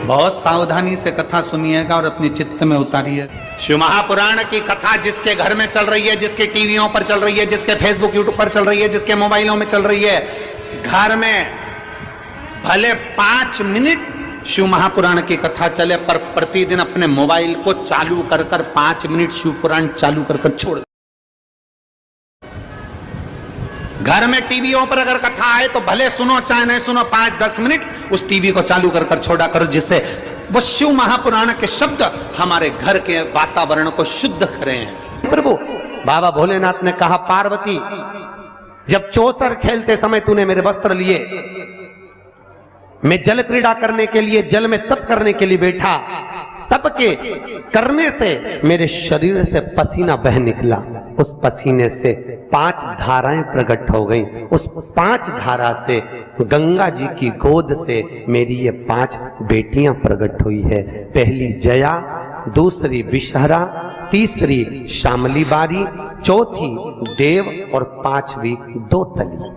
बहुत सावधानी से कथा सुनिएगा और अपने चित्त में उतारिए। शिव महापुराण की कथा जिसके घर में चल रही है, जिसके टीवियों पर चल रही है, जिसके फेसबुक यूट्यूब पर चल रही है, जिसके मोबाइलों में चल रही है, घर में भले 5 मिनट शिव महापुराण की कथा चले, पर प्रतिदिन अपने मोबाइल को चालू कर 5 मिनट शिव पुराण चालू कर छोड़। घर में टीवियों पर अगर कथा आए तो भले सुनो चाहे नहीं सुनो, 5-10 मिनट उस टीवी को चालू कर छोड़ा करो, जिससे वो शिव महापुराण के शब्द हमारे घर के वातावरण को शुद्ध करें। प्रभु बाबा भोलेनाथ ने कहा, पार्वती जब चौसर खेलते समय तूने मेरे वस्त्र लिए, मैं जल क्रीड़ा करने के लिए, जल में तप करने के लिए बैठा, तप के करने से मेरे शरीर से पसीना बह निकला, उस पसीने से 5 धाराएं प्रकट हो गईं। उस 5 धारा से गंगा जी की गोद से मेरी ये 5 बेटियां प्रकट हुई है। पहली जया, दूसरी विषहरा, तीसरी शामली बारी, चौथी देव और 5वीं दोतली।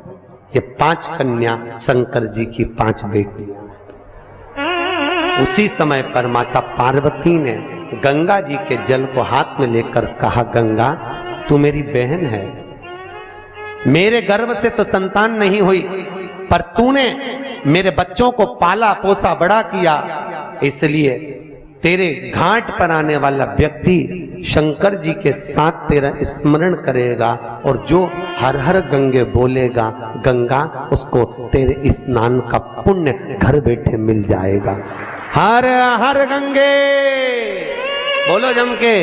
ये 5 कन्या शंकर जी की 5 बेटियां। उसी समय पर माता पार्वती ने गंगा जी के जल को हाथ में लेकर कहा, गंगा तू मेरी बहन है, मेरे गर्भ से तो संतान नहीं हुई, पर तूने मेरे बच्चों को पाला पोसा बड़ा किया, इसलिए तेरे घाट पर आने वाला व्यक्ति शंकर जी के साथ तेरा स्मरण करेगा और जो हर हर गंगे बोलेगा, गंगा उसको तेरे स्नान का पुण्य घर बैठे मिल जाएगा। हर हर गंगे बोलो जम के।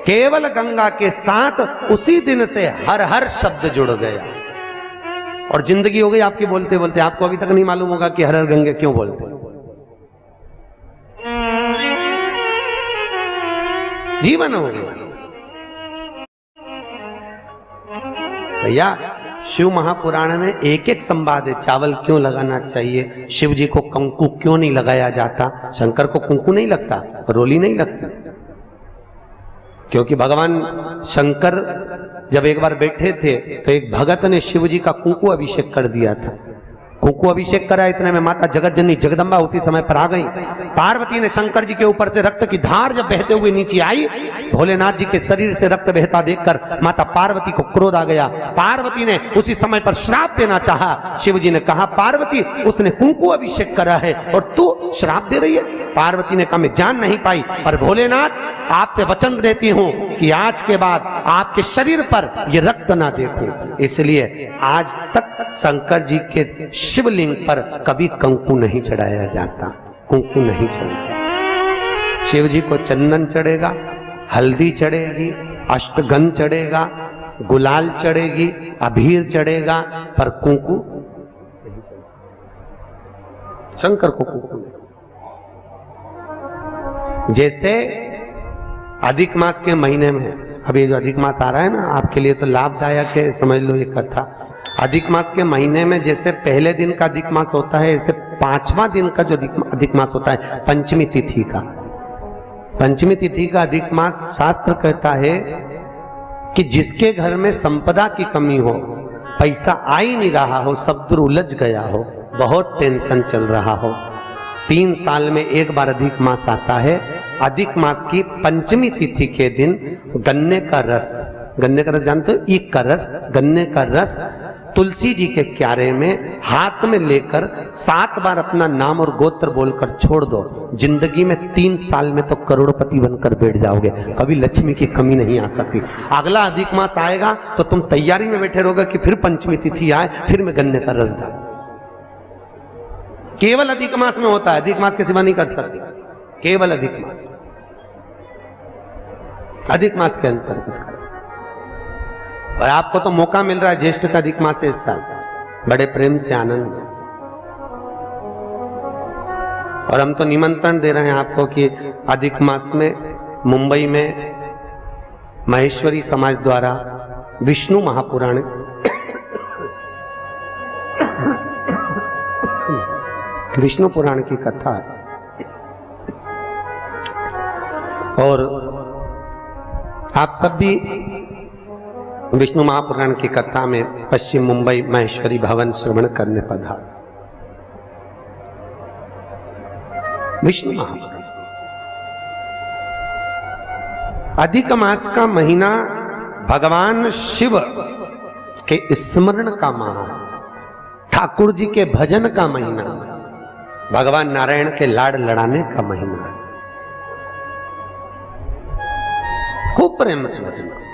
केवल गंगा के साथ उसी दिन से हर हर शब्द जुड़ गया और जिंदगी हो गई आपकी बोलते बोलते। आपको अभी तक नहीं मालूम होगा कि हर हर गंगे क्यों बोलते हैं। जीवन हो गया भैया। शिव महापुराण में एक एक संवाद है। चावल क्यों लगाना चाहिए, शिव जी को कंकु क्यों नहीं लगाया जाता, शंकर को कुंकू नहीं लगता, रोली नहीं लगती, क्योंकि भगवान शंकर जब एक बार बैठे थे तो एक भगत ने शिव जी का कुंकू अभिषेक कर दिया था। कुंकू अभिषेक करा, इतने में माता जगत जननी जगदम्बा उसी समय पर आ गई। पार्वती ने शंकर जी के ऊपर से रक्त की धार जब बहते हुए नीचे आई, भोलेनाथ जी के शरीर से रक्त बहता देखकर माता पार्वती को क्रोध आ गया। पार्वती ने उसी समय पर श्राप देना चाहा। शिव जी ने कहा, पार्वती उसने कुंकू अभिषेक करा है और तू श्राप दे रही है। पार्वती ने कहा, मैं जान नहीं पाई, पर भोलेनाथ आपसे वचन देती हूं कि आज के बाद आपके शरीर पर यह रक्त ना देखूं। इसलिए आज तक शंकर जी के शिवलिंग पर कभी कंकु नहीं चढ़ाया जाता, कुंकू नहीं चढ़ाया। शिव जी को चंदन चढ़ेगा, हल्दी चढ़ेगी, अष्टगंध चढ़ेगा, गुलाल चढ़ेगी, अबीर चढ़ेगा, पर कुंकू नहीं चढ़ेगा। शंकर को कुंकू नहीं। जैसे अधिक मास के महीने में, अभी जो अधिक मास आ रहा है ना, आपके लिए तो लाभदायक है, समझ लो ये कथा। अधिक मास के महीने में जैसे पहले दिन का अधिक मास होता है, ऐसे 5वां दिन का जो अधिक मास होता है, पंचमी तिथि का, पंचमी तिथि का अधिक मास शास्त्र कहता है कि जिसके घर में संपदा की कमी हो, पैसा आ ही नहीं रहा हो, सब दूर उलझ गया हो, बहुत टेंशन चल रहा हो, 3 साल में एक बार अधिक मास आता है। अधिक मास की पंचमी तिथि के दिन गन्ने का रस, गन्ने का रस जानते हो, ईख का रस, गन्ने का रस तुलसी जी के क्यारे में हाथ में लेकर 7 बार अपना नाम और गोत्र बोलकर छोड़ दो। जिंदगी में 3 साल में तो करोड़पति बनकर बैठ जाओगे, कभी लक्ष्मी की कमी नहीं आ सकती। अगला अधिक मास आएगा तो तुम तैयारी में बैठे रहोगे कि फिर पंचमी तिथि आए, फिर मैं गन्ने का रस डाल। केवल अधिक मास में होता है, अधिक मास के सिवा नहीं कर सकते, केवल अधिक मास, अधिक मास के अंतर्गत करें। और आपको तो मौका मिल रहा है, ज्येष्ठ का अधिक मास है इस साल, बड़े प्रेम से आनंद में। और हम तो निमंत्रण दे रहे हैं आपको कि अधिक मास में मुंबई में महेश्वरी समाज द्वारा विष्णु महापुराण विष्णु पुराण की कथा है। और आप सब भी विष्णु महापुराण की कथा में पश्चिम मुंबई महेश्वरी भवन श्रवण करने पधार। विष्णु महापुराण। अधिक मास का महीना भगवान शिव के स्मरण का माह, ठाकुर जी के भजन का महीना, भगवान नारायण के लाड़ लड़ाने का महीना। खूब प्रेम से भजन करो।